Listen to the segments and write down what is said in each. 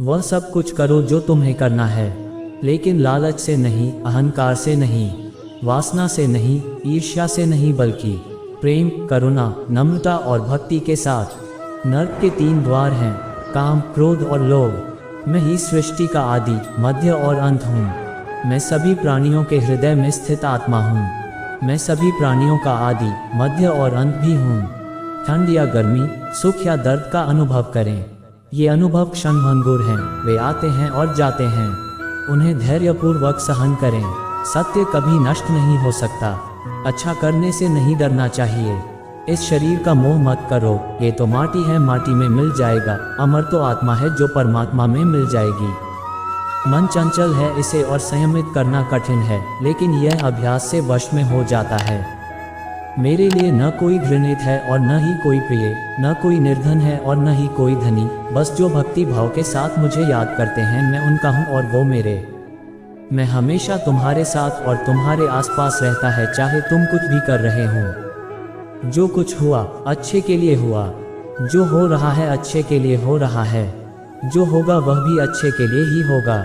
वह सब कुछ करो जो तुम्हें करना है, लेकिन लालच से नहीं, अहंकार से नहीं, वासना से नहीं, ईर्ष्या से नहीं, बल्कि प्रेम, करुणा, नम्रता और भक्ति के साथ। नर्क के 3 द्वार हैं, काम, क्रोध और लोभ। मैं ही सृष्टि का आदि, मध्य और अंत हूँ। मैं सभी प्राणियों के हृदय में स्थित आत्मा हूँ। मैं सभी प्राणियों का आदि, मध्य और अंत भी हूँ। ठंड या गर्मी, सुख या दर्द का अनुभव करें। ये अनुभव क्षणभंगुर हैं, वे आते हैं और जाते हैं। उन्हें धैर्यपूर्वक सहन करें। सत्य कभी नष्ट नहीं हो सकता। अच्छा करने से नहीं डरना चाहिए। इस शरीर का मोह मत करो, ये तो माटी है, माटी में मिल जाएगा। अमर तो आत्मा है जो परमात्मा में मिल जाएगी। मन चंचल है, इसे और संयमित करना कठिन है, लेकिन यह अभ्यास से वश में हो जाता है। मेरे लिए न कोई घृणित है और न ही कोई प्रिय, न कोई निर्धन है और न ही कोई धनी। बस जो भक्ति भाव के साथ मुझे याद करते हैं, मैं उनका हूँ और वो मेरे। मैं हमेशा तुम्हारे साथ और तुम्हारे आसपास रहता है, चाहे तुम कुछ भी कर रहे हो। जो कुछ हुआ अच्छे के लिए हुआ। जो हो रहा है अच्छे के लिए हो रहा है। जो होगा वह भी अच्छे के लिए ही होगा।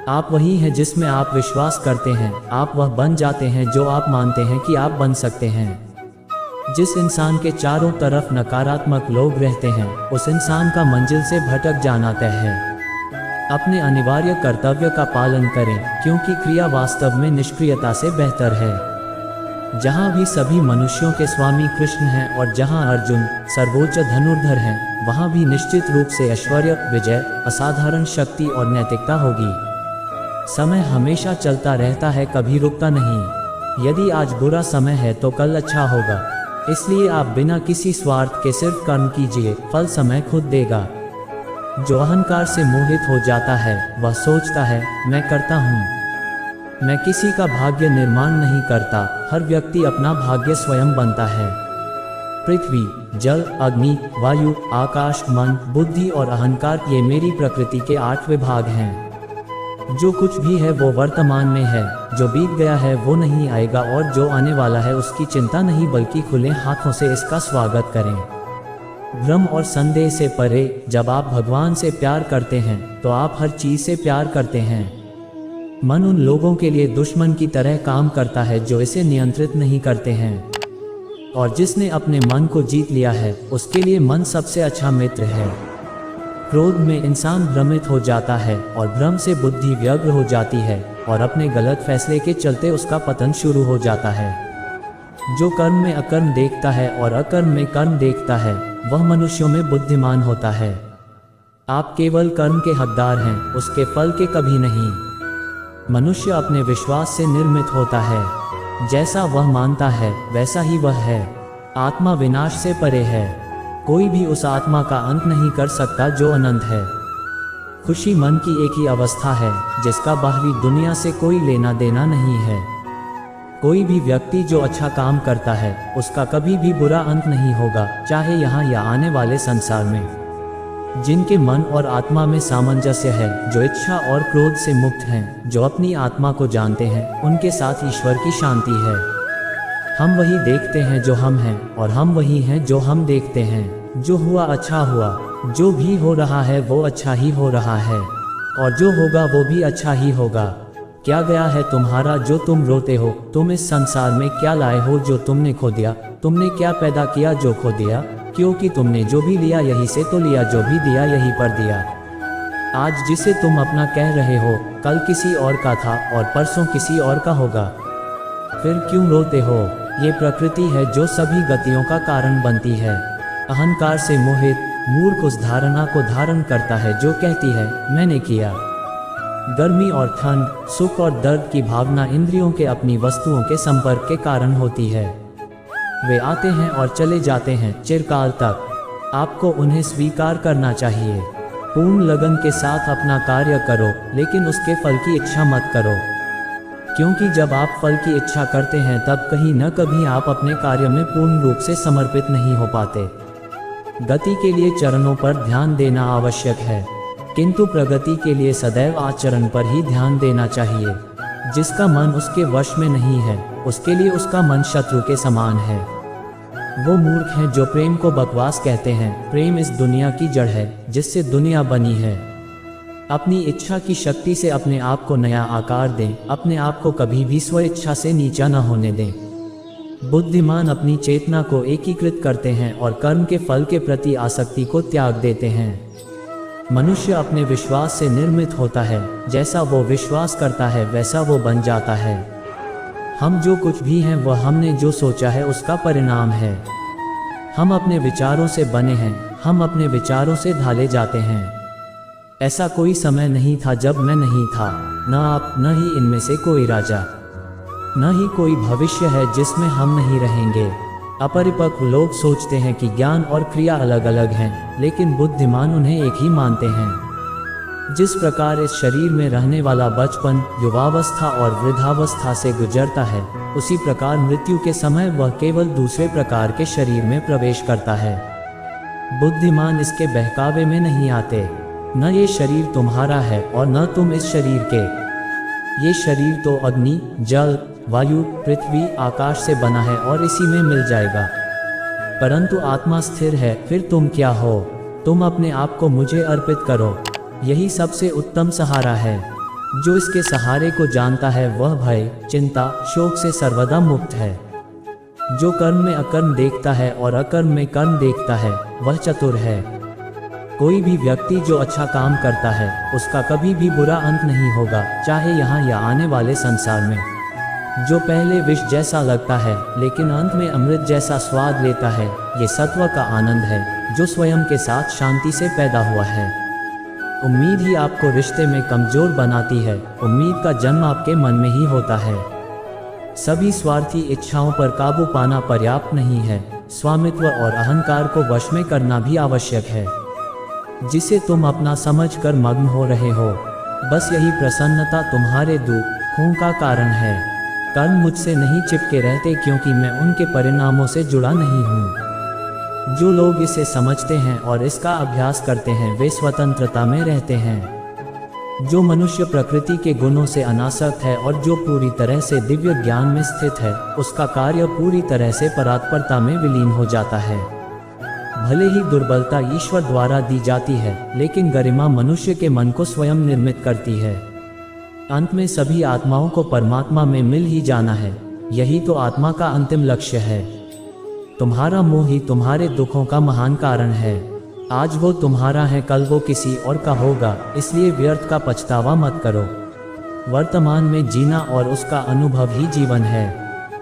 आप वही हैं जिसमें आप विश्वास करते हैं। आप वह बन जाते हैं जो आप मानते हैं कि आप बन सकते हैं। जिस इंसान के चारों तरफ नकारात्मक लोग रहते हैं, उस इंसान का मंजिल से भटक जाना तय है। अपने अनिवार्य कर्तव्य का पालन करें, क्योंकि क्रिया वास्तव में निष्क्रियता से बेहतर है। जहाँ भी सभी मनुष्यों के स्वामी कृष्ण हैं और जहाँ अर्जुन सर्वोच्च धनुर्धर हैं, वहाँ भी निश्चित रूप से ऐश्वर्य, विजय, असाधारण शक्ति और नैतिकता होगी। समय हमेशा चलता रहता है, कभी रुकता नहीं। यदि आज बुरा समय है तो कल अच्छा होगा। इसलिए आप बिना किसी स्वार्थ के सिर्फ कर्म कीजिए, फल समय खुद देगा। जो अहंकार से मोहित हो जाता है, वह सोचता है मैं करता हूँ। मैं किसी का भाग्य निर्माण नहीं करता। हर व्यक्ति अपना भाग्य स्वयं बनता है। पृथ्वी, जल, अग्नि, वायु, आकाश, मन, बुद्धि और अहंकार, ये मेरी प्रकृति के 8 विभाग हैं। जो कुछ भी है वो वर्तमान में है। जो बीत गया है वो नहीं आएगा और जो आने वाला है उसकी चिंता नहीं, बल्कि खुले हाथों से इसका स्वागत करें। भ्रम और संदेह से परे। जब आप भगवान से प्यार करते हैं तो आप हर चीज से प्यार करते हैं। मन उन लोगों के लिए दुश्मन की तरह काम करता है जो इसे नियंत्रित नहीं करते हैं, और जिसने अपने मन को जीत लिया है उसके लिए मन सबसे अच्छा मित्र है। क्रोध में इंसान भ्रमित हो जाता है और भ्रम से बुद्धि व्यग्र हो जाती है और अपने गलत फैसले के चलते उसका पतन शुरू हो जाता है। जो कर्म में अकर्म देखता है और अकर्म में कर्म देखता है, वह मनुष्यों में बुद्धिमान होता है। आप केवल कर्म के हकदार हैं, उसके फल के कभी नहीं। मनुष्य अपने विश्वास से निर्मित होता है। जैसा वह मानता है वैसा ही वह है। आत्मा विनाश से परे है। कोई भी उस आत्मा का अंत नहीं कर सकता जो अनंत है। खुशी मन की एक ही अवस्था है, जिसका बाहरी दुनिया से कोई लेना देना नहीं है। कोई भी व्यक्ति जो अच्छा काम करता है, उसका कभी भी बुरा अंत नहीं होगा, चाहे यहाँ या आने वाले संसार में। जिनके मन और आत्मा में सामंजस्य है, जो इच्छा और क्रोध से मुक्त हैं, जो अपनी आत्मा को जानते हैं, उनके साथ ईश्वर की शांति है। हम वही देखते हैं जो हम हैं, और हम वही हैं जो हम देखते हैं। जो हुआ अच्छा हुआ। जो भी हो रहा है वो अच्छा ही हो रहा है, और जो होगा वो भी अच्छा ही होगा। क्या गया है तुम्हारा जो तुम रोते हो? तुम इस संसार में क्या लाए हो जो तुमने खो दिया? तुमने क्या पैदा किया जो खो दिया? क्योंकि तुमने जो भी लिया यहीं से तो लिया, जो भी दिया यहीं पर दिया। आज जिसे तुम अपना कह रहे हो, कल किसी और का था और परसों किसी और का होगा। फिर क्यों रोते हो? ये प्रकृति है जो सभी गतियों का कारण बनती है। अहंकार से मोहित मूर्ख उस धारणा को धारण करता है जो कहती है मैंने किया। गर्मी और ठंड, सुख और दर्द की भावना इंद्रियों के अपनी वस्तुओं के संपर्क के कारण होती है। वे आते हैं और चले जाते हैं चिरकाल तक। आपको उन्हें स्वीकार करना चाहिए। पूर्ण लगन के साथ अपना कार्य करो, लेकिन उसके फल की इच्छा मत करो, क्योंकि जब आप फल की इच्छा करते हैं तब कहीं न कभी आप अपने कार्य में पूर्ण रूप से समर्पित नहीं हो पाते। गति के लिए चरणों पर ध्यान देना आवश्यक है, किंतु प्रगति के लिए सदैव आचरण पर ही ध्यान देना चाहिए। जिसका मन उसके वश में नहीं है, उसके लिए उसका मन शत्रु के समान है। वो मूर्ख हैं जो प्रेम को बकवास कहते हैं। प्रेम इस दुनिया की जड़ है जिससे दुनिया बनी है। अपनी इच्छा की शक्ति से अपने आप को नया आकार दें, अपने आप को कभी भी स्व इच्छा से नीचा न होने दें। बुद्धिमान अपनी चेतना को एकीकृत करते हैं और कर्म के फल के प्रति आसक्ति को त्याग देते हैं। मनुष्य अपने विश्वास से निर्मित होता है, जैसा वो विश्वास करता है वैसा वो बन जाता है। हम जो कुछ भी हैं वह हमने जो सोचा है उसका परिणाम है। हम अपने विचारों से बने हैं, हम अपने विचारों से ढाले जाते हैं। ऐसा कोई समय नहीं था जब मैं नहीं था, न आप, न ही इनमें से कोई राजा, न ही कोई भविष्य है जिसमें हम नहीं रहेंगे। अपरिपक्व लोग सोचते हैं कि ज्ञान और क्रिया अलग अलग हैं, लेकिन बुद्धिमान उन्हें एक ही मानते हैं। जिस प्रकार इस शरीर में रहने वाला बचपन, युवावस्था और वृद्धावस्था से गुजरता है, उसी प्रकार मृत्यु के समय वह केवल दूसरे प्रकार के शरीर में प्रवेश करता है। बुद्धिमान इसके बहकावे में नहीं आते। न ये शरीर तुम्हारा है और न तुम इस शरीर के। ये शरीर तो अग्नि, जल, वायु, पृथ्वी, आकाश से बना है और इसी में मिल जाएगा। परंतु आत्मा स्थिर है। फिर तुम क्या हो? तुम अपने आप को मुझे अर्पित करो। यही सबसे उत्तम सहारा है। जो इसके सहारे को जानता है वह भय, चिंता, शोक से सर्वदा मुक्त है। जो कर्म में अकर्म देखता है और अकर्म में कर्म देखता है वह चतुर है। कोई भी व्यक्ति जो अच्छा काम करता है उसका कभी भी बुरा अंत नहीं होगा, चाहे यहाँ या आने वाले संसार में। जो पहले विष जैसा लगता है लेकिन अंत में अमृत जैसा स्वाद लेता है, ये सत्व का आनंद है जो स्वयं के साथ शांति से पैदा हुआ है। उम्मीद ही आपको रिश्ते में कमजोर बनाती है। उम्मीद का जन्म आपके मन में ही होता है। सभी स्वार्थी इच्छाओं पर काबू पाना पर्याप्त नहीं है। स्वामित्व और अहंकार को वश में करना भी आवश्यक है, जिसे तुम अपना समझकर मग्न हो रहे हो। बस यही प्रसन्नता तुम्हारे दुखों का कारण है। कर्म मुझसे नहीं चिपके रहते क्योंकि मैं उनके परिणामों से जुड़ा नहीं हूँ। जो लोग इसे समझते हैं और इसका अभ्यास करते हैं वे स्वतंत्रता में रहते हैं। जो मनुष्य प्रकृति के गुणों से अनासक्त है और जो पूरी तरह से दिव्य ज्ञान में स्थित है, उसका कार्य पूरी तरह से परात्परता में विलीन हो जाता है। भले ही दुर्बलता ईश्वर द्वारा दी जाती है, लेकिन गरिमा मनुष्य के मन को स्वयं निर्मित करती है। अंत में सभी आत्माओं को परमात्मा में मिल ही जाना है। यही तो आत्मा का अंतिम लक्ष्य है। तुम्हारा मोह ही तुम्हारे दुखों का महान कारण है। आज वो तुम्हारा है, कल वो किसी और का होगा, इसलिए व्यर्थ का पछतावा मत करो। वर्तमान में जीना और उसका अनुभव ही जीवन है।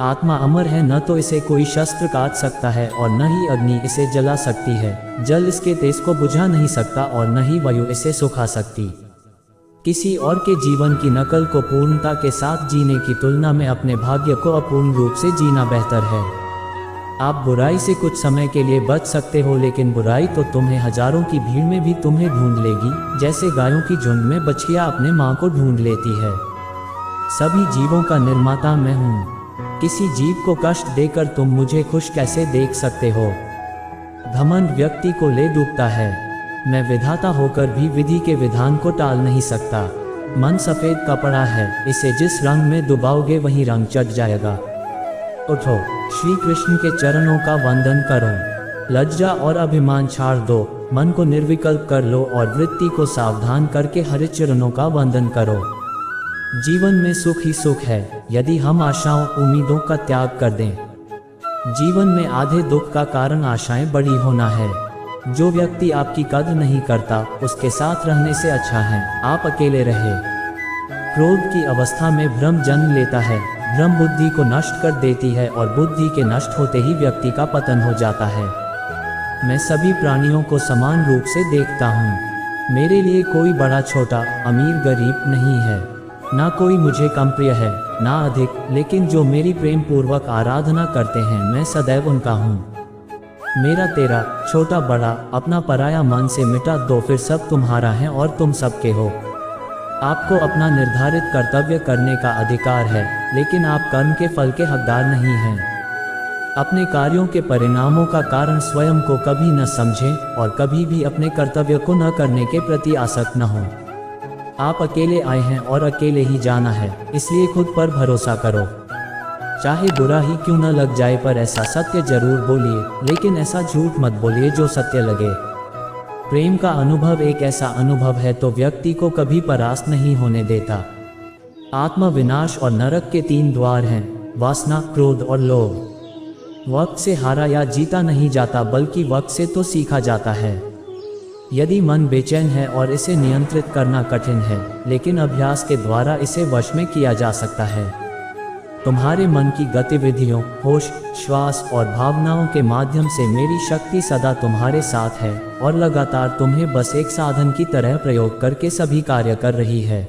आत्मा अमर है, न तो इसे कोई शस्त्र काट सकता है और न ही अग्नि इसे जला सकती है। जल इसके तेज को बुझा नहीं सकता और न ही वायु इसे सुखा सकती। किसी और के जीवन की नकल को पूर्णता के साथ जीने की तुलना में अपने भाग्य को अपूर्ण रूप से जीना बेहतर है। आप बुराई से कुछ समय के लिए बच सकते हो, लेकिन बुराई तो तुम्हें हजारों की भीड़ में भी तुम्हें ढूंढ लेगी, जैसे गायों की झुंड में बछिया अपने माँ को ढूंढ लेती है। सभी जीवों का निर्माता मैं हूँ। किसी जीव को कष्ट देकर तुम मुझे खुश कैसे देख सकते हो? घमंड व्यक्ति को ले डूबता है। मैं विधाता होकर भी विधि के विधान को टाल नहीं सकता। मन सफ़ेद कपड़ा है, इसे जिस रंग में डुबाओगे वही रंग चढ़ जाएगा। उठो, श्री कृष्ण के चरणों का वंदन करो। लज्जा और अभिमान छाड़ दो, मन को निर्विकल्प कर लो और वृत्ति को सावधान करके हरि चरणों का वंदन करो। जीवन में सुख ही सुख है यदि हम आशाओं उम्मीदों का त्याग कर दें। जीवन में आधे दुख का कारण आशाएं बड़ी होना है। जो व्यक्ति आपकी कद्र नहीं करता उसके साथ रहने से अच्छा है आप अकेले रहे। क्रोध की अवस्था में भ्रम जन्म लेता है। भ्रम बुद्धि को नष्ट कर देती है और बुद्धि के नष्ट होते ही व्यक्ति का पतन हो जाता है। मैं सभी प्राणियों को समान रूप से देखता हूँ। मेरे लिए कोई बड़ा छोटा, अमीर गरीब नहीं है। ना कोई मुझे कम प्रिय है ना अधिक, लेकिन जो मेरी प्रेम पूर्वक आराधना करते हैं मैं सदैव उनका हूँ। मेरा तेरा, छोटा बड़ा, अपना पराया मन से मिटा दो, फिर सब तुम्हारा है और तुम सबके हो। आपको अपना निर्धारित कर्तव्य करने का अधिकार है, लेकिन आप कर्म के फल के हकदार नहीं हैं। अपने कार्यों के परिणामों का कारण स्वयं को कभी न समझें और कभी भी अपने कर्तव्य को न करने के प्रति आसक्त न हो। आप अकेले आए हैं और अकेले ही जाना है, इसलिए खुद पर भरोसा करो। चाहे बुरा ही क्यों न लग जाए, पर ऐसा सत्य जरूर बोलिए, लेकिन ऐसा झूठ मत बोलिए जो सत्य लगे। प्रेम का अनुभव एक ऐसा अनुभव है तो व्यक्ति को कभी परास्त नहीं होने देता। आत्म विनाश और नरक के 3 द्वार हैं, वासना, क्रोध और लोभ। वक्त से हारा या जीता नहीं जाता बल्कि वक्त से तो सीखा जाता है। यदि मन बेचैन है और इसे नियंत्रित करना कठिन है, लेकिन अभ्यास के द्वारा इसे वश में किया जा सकता है। तुम्हारे मन की गतिविधियों, होश, श्वास और भावनाओं के माध्यम से मेरी शक्ति सदा तुम्हारे साथ है और लगातार तुम्हें बस एक साधन की तरह प्रयोग करके सभी कार्य कर रही है।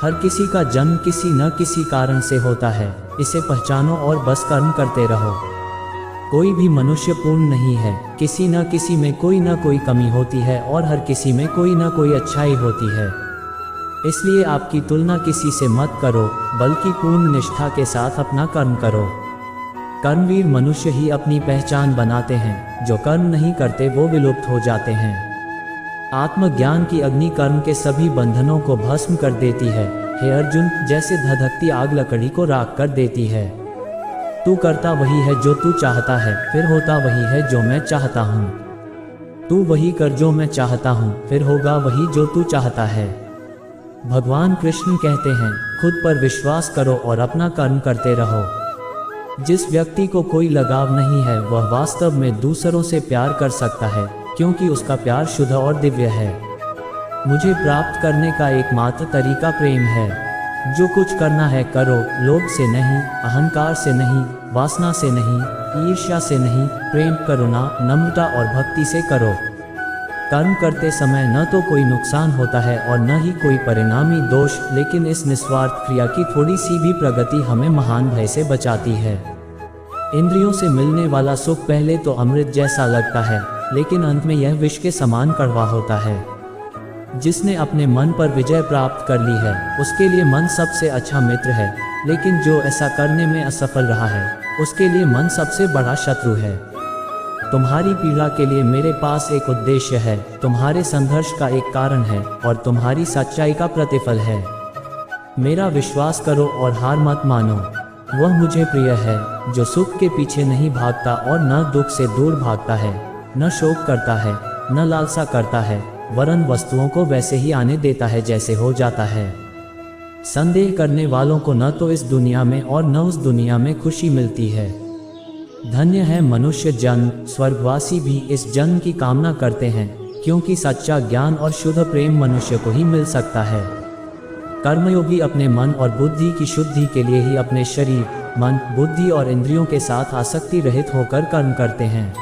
हर किसी का जन्म किसी न किसी कारण से होता है, इसे पहचानो और बस कर्म करते रहो। कोई भी मनुष्य पूर्ण नहीं है, किसी न किसी में कोई न कोई कमी होती है और हर किसी में कोई न कोई अच्छाई होती है। इसलिए आपकी तुलना किसी से मत करो, बल्कि पूर्ण निष्ठा के साथ अपना कर्म करो। कर्मवीर मनुष्य ही अपनी पहचान बनाते हैं, जो कर्म नहीं करते वो विलुप्त हो जाते हैं। आत्मज्ञान की अग्नि कर्म के सभी बंधनों को भस्म कर देती है। हे अर्जुन, जैसे धधकती आग लकड़ी को राख कर देती है। तू करता वही है जो तू चाहता है, फिर होता वही है जो मैं चाहता हूँ। तू वही कर जो मैं चाहता हूँ, फिर होगा वही जो तू चाहता है। भगवान कृष्ण कहते हैं, खुद पर विश्वास करो और अपना कर्म करते रहो। जिस व्यक्ति को कोई लगाव नहीं है वह वास्तव में दूसरों से प्यार कर सकता है, क्योंकि उसका प्यार शुद्ध और दिव्य है। मुझे प्राप्त करने का एकमात्र तरीका प्रेम है। जो कुछ करना है करो, लोभ से नहीं, अहंकार से नहीं, वासना से नहीं, ईर्ष्या से नहीं, प्रेम, करुणा, नम्रता और भक्ति से करो। कर्म करते समय न तो कोई नुकसान होता है और न ही कोई परिणामी दोष, लेकिन इस निस्वार्थ क्रिया की थोड़ी सी भी प्रगति हमें महान भय से बचाती है। इंद्रियों से मिलने वाला सुख पहले तो अमृत जैसा लगता है, लेकिन अंत में यह विष के समान कड़वा होता है। जिसने अपने मन पर विजय प्राप्त कर ली है, उसके लिए मन सबसे अच्छा मित्र है, लेकिन जो ऐसा करने में असफल रहा है, उसके लिए मन सबसे बड़ा शत्रु है। तुम्हारी पीड़ा के लिए मेरे पास एक उद्देश्य है, तुम्हारे संघर्ष का एक कारण है और तुम्हारी सच्चाई का प्रतिफल है। मेरा विश्वास करो और हार मत मानो। वह मुझे प्रिय है जो सुख के पीछे नहीं भागता और न दुख से दूर भागता है, न शोक करता है, न लालसा करता है, वरन वस्तुओं को वैसे ही आने देता है जैसे हो जाता है। संदेह करने वालों को न तो इस दुनिया में और न उस दुनिया में खुशी मिलती है। धन्य है मनुष्य जन्म, स्वर्गवासी भी इस जन्म की कामना करते हैं, क्योंकि सच्चा ज्ञान और शुद्ध प्रेम मनुष्य को ही मिल सकता है। कर्मयोगी अपने मन और बुद्धि की शुद्धि के लिए ही अपने शरीर, मन, बुद्धि और इंद्रियों के साथ आसक्ति रहित होकर कर्म करते हैं।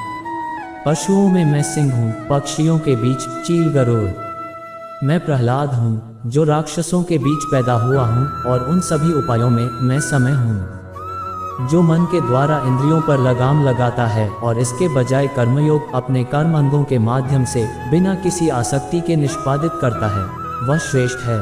पशुओं में मैं सिंह हूँ, पक्षियों के बीच चील गरुड़। मैं प्रहलाद हूँ जो राक्षसों के बीच पैदा हुआ हूँ और उन सभी उपायों में मैं समय हूँ। जो मन के द्वारा इंद्रियों पर लगाम लगाता है और इसके बजाय कर्मयोग अपने कर्म अंगों के माध्यम से बिना किसी आसक्ति के निष्पादित करता है, वह श्रेष्ठ है।